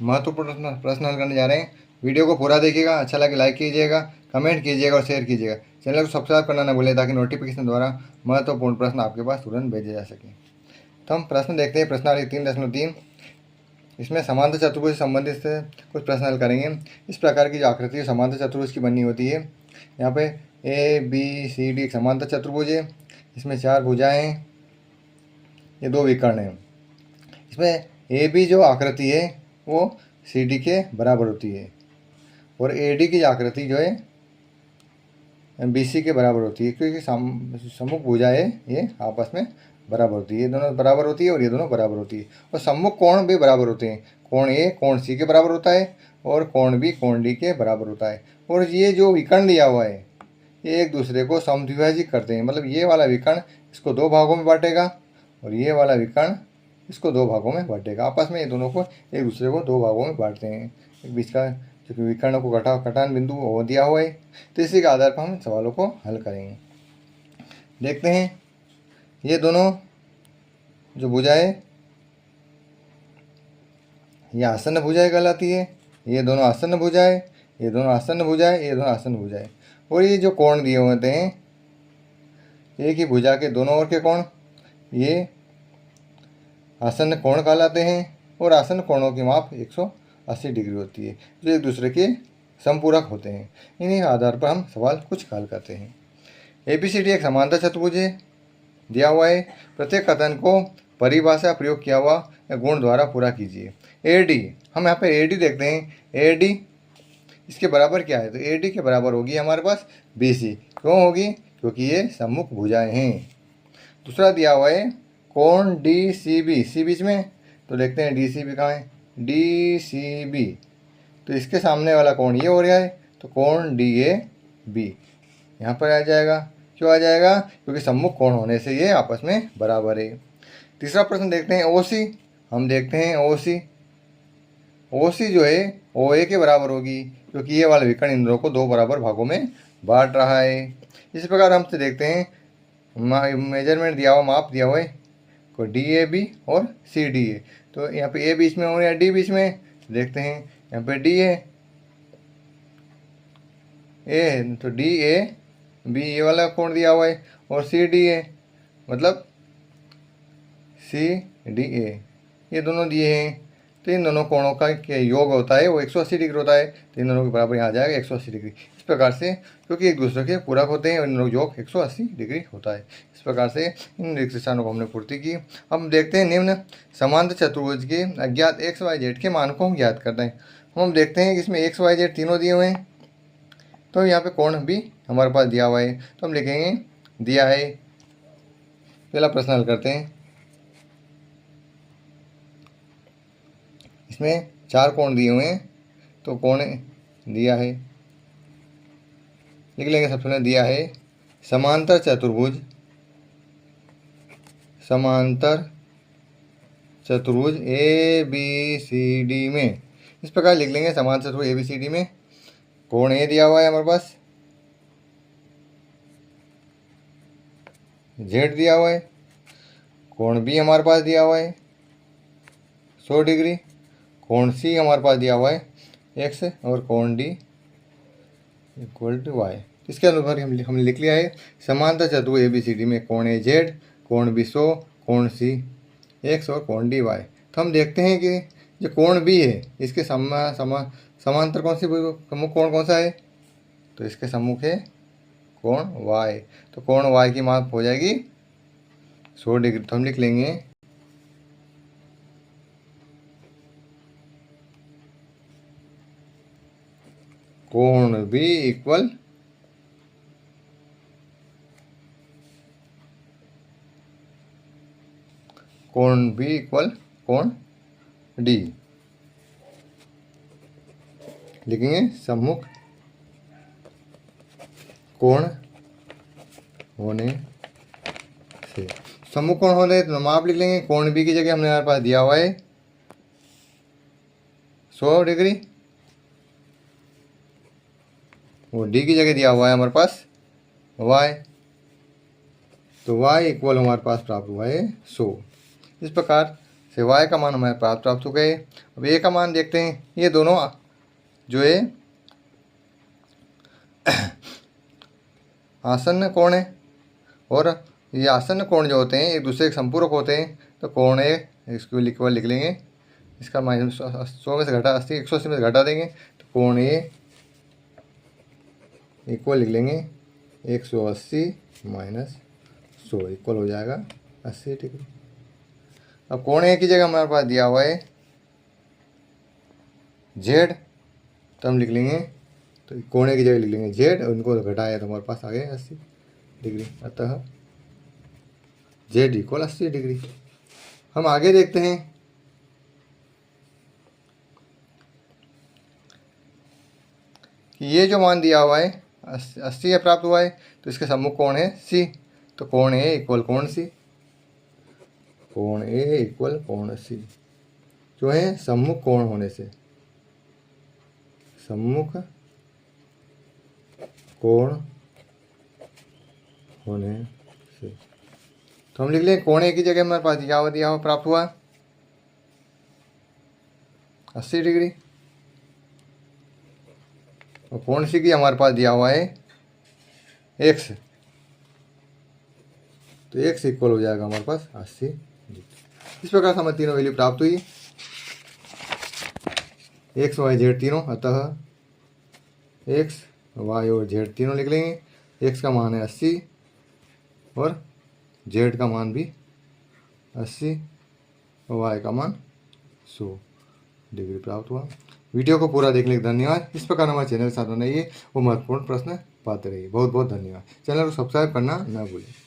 महत्वपूर्ण प्रश्न हल करने जा रहे हैं। वीडियो को पूरा देखिएगा, अच्छा लगे लाइक कीजिएगा, कमेंट कीजिएगा और शेयर कीजिएगा। चैनल को सब्सक्राइब करना न भूलें ताकि नोटिफिकेशन द्वारा महत्वपूर्ण प्रश्न आपके पास तुरंत भेजे जा सके। तो हम प्रश्न देखते हैं। प्रश्नावली 3.3, इसमें समांतर चतुर्भुज से संबंधित से कुछ प्रश्न हल करेंगे। इस प्रकार की जो आकृति है समांतर चतुर्भुज की बनी होती है। यहाँ पे ABCD एक समांतर चतुर्भुज है, इसमें 4 भुजाएं हैं, ये 2 विकर्ण हैं। इसमें AB जो आकृति है वो CD के बराबर होती है और AD की आकृति जो है BC के बराबर होती है, क्योंकि सम्मुख भुजाएं ये आपस में बराबर होती है। ये दोनों बराबर होती है और ये दोनों बराबर होती है। और सम्मुख कोण भी बराबर होते हैं। कोण A कोण C के बराबर होता है और कोण B कोण D के बराबर होता है। और ये जो विकर्ण दिया हुआ है ये एक दूसरे को समद्विभाजी करते हैं। मतलब ये वाला विकर्ण इसको 2 भागों में बांटेगा और ये वाला विकर्ण इसको 2 भागों में बांटेगा। आपस में ये दोनों को एक दूसरे को 2 भागों में बांटते हैं। एक बीच का जो विकर्ण को कटान बिंदु वो दिया हुआ है। तो इसी के आधार पर हम सवालों को हल करेंगे। देखते हैं, ये दोनों जो भुजाएं ये आसन्न भुजाएं कहलाती है। ये दोनों आसन्न भुजाएं, ये दोनों आसन्न भुजाएं, ये दोनों आसन्न भुजाएं। और ये जो कोण दिए होते हैं एक ही भुजा के दोनों ओर के कोण ये आसन्न कोण कहलाते हैं। और आसन्न कोणों की माप 180 डिग्री होती है, जो एक दूसरे के समपूरक होते हैं। इन्हीं आधार पर हम सवाल कुछ हल करते हैं। ABCD एक समांतर चतुर्भुज है, दिया हुआ है। प्रत्येक कथन को परिभाषा प्रयोग किया हुआ गुण द्वारा पूरा कीजिए। AD, हम यहाँ पे AD देखते हैं। AD इसके बराबर क्या है? तो AD के बराबर होगी हमारे पास BC। क्यों होगी? क्योंकि ये सम्मुख भुजाएं हैं। दूसरा दिया हुआ है कोण DCB, C बीच में, तो देखते हैं DCB कहाँ है? DCB, तो इसके सामने वाला कोण ये हो रहा है, तो कोण DAB यहाँ पर आ जाएगा। क्यों आ जाएगा? क्योंकि सम्मुख कोण होने से ये आपस में बराबर है। तीसरा प्रश्न देखते हैं OC। हम देखते हैं OC जो है OA के बराबर होगी, क्योंकि ये वाला विकर्ण इन दोनों को 2 बराबर भागों में बांट रहा है। इस प्रकार हमसे देखते हैं मेजरमेंट दिया हुआ, माप दिया हुआ है को DAB और CDA। तो यहाँ पे A बीच में और यहाँ D बीच में, देखते हैं यहाँ पे D है, A है, तो DAB ये वाला कोण दिया हुआ है और CDA मतलब CDA ये दोनों दिए हैं। तो इन दोनों कोणों का योग होता है वो 180 डिग्री होता है। तो इन दोनों के बराबर यहाँ आ जाएगा 180 डिग्री। इस प्रकार से क्योंकि एक दूसरे के पूरक होते हैं और इन दोनों योग 180 डिग्री होता है। इस प्रकार से इन रिक्त स्थानों को हमने पूर्ति की। अब देखते हैं निम्न समांतर चतुर्भुज के अज्ञात XYZ के मान को हम ज्ञात करते हैं। हम देखते हैं कि इसमें XYZ तीनों दिए हुए हैं, तो यहाँ पे कोण भी हमारे पास दिया हुआ है, तो हम लिखेंगे दिया है। पहला प्रश्न हल करते हैं। इसमें 4 कोण दिए हुए हैं, तो कोण दिया है, लिख लेंगे। सबसे पहले दिया है समांतर चतुर्भुज ABCD में। इस प्रकार लिख लेंगे समांतर चतुर्भुज ABCD में कोण A दिया हुआ है हमारे पास, Z दिया हुआ है, कोण B हमारे पास दिया हुआ है 100 डिग्री, कोण C हमारे पास दिया हुआ है X और कोण D इक्वल टू Y। इसके अनुसार हमने लिख लिया है समांतर चतुर्भुज ABCD में कोण A Z, कोण B 100, कोण C X और कोण D Y। तो हम देखते हैं कि जो कोण B है इसके समांतर कौन सी सम्मुख कोण कौन सा है? तो इसके सम्मुख है कोण Y। तो कोण Y की माप हो जाएगी 100 डिग्री। तो हम लिख लेंगे कोण B इक्वल कोण D। लिखेंगे सम्मुख कोण होने से, सम्मुख कोण होने तो माप लिख लेंगे। कोण B की जगह हमने हमारे पास दिया हुआ है 100 डिग्री और D की जगह दिया हुआ है हमारे पास Y। तो Y इक्वल हमारे पास प्राप्त हुआ है 100। इस प्रकार से y का मान हमारे प्राप्त हो गए। अब a का मान देखते हैं। ये दोनों जो है आसन्न कोण है, और ये आसन्न कोण जो होते हैं एक दूसरे के संपूरक होते हैं। तो कोण ए इसको लिख लेंगे, इसका माइनस 100 में से घटा 80, 180 में से घटा देंगे तो कोण ए इक्वल लिख लेंगे 180 माइनस 100 इक्वल हो जाएगा 80 डिग्री। अब कोण ए की जगह हमारे पास दिया हुआ है जेड, तो हम लिख लेंगे, तो कोण ए की जगह लिख लेंगे जेड और उनको घटाया तो हमारे पास आ गए 80 डिग्री। अतः जेड इक्वल 80 डिग्री। हम आगे देखते हैं कि ये जो मान दिया हुआ है 80 है प्राप्त हुआ है, तो इसके सम्मुख कोण है सी, तो कोण ए इक्वल कोण सी, कोण ए इक्वल कोण सी जो है सम्मुख कोण होने से, सम्मुख कोण होने से। तो हम लिख लें कोण ए की जगह हमारे पास दिया हुआ प्राप्त हुआ 80 डिग्री, और कोण सी की हमारे पास दिया हुआ है x, तो x इक्वल हो जाएगा हमारे पास 80 डिग्री। इस प्रकार से हमें तीनों वैल्यू प्राप्त हुई, x y z तीनों। अतः x y और z तीनों लिख लेंगे। x का मान है 80 और z का मान भी 80 और y का मान 100 डिग्री प्राप्त हुआ। वीडियो को पूरा देखने के धन्यवाद। इस प्रकार हमारे चैनल के साथ बनाइए वो महत्वपूर्ण प्रश्न पाते रहिए। बहुत बहुत धन्यवाद। चैनल को सब्सक्राइब करना ना भूलें।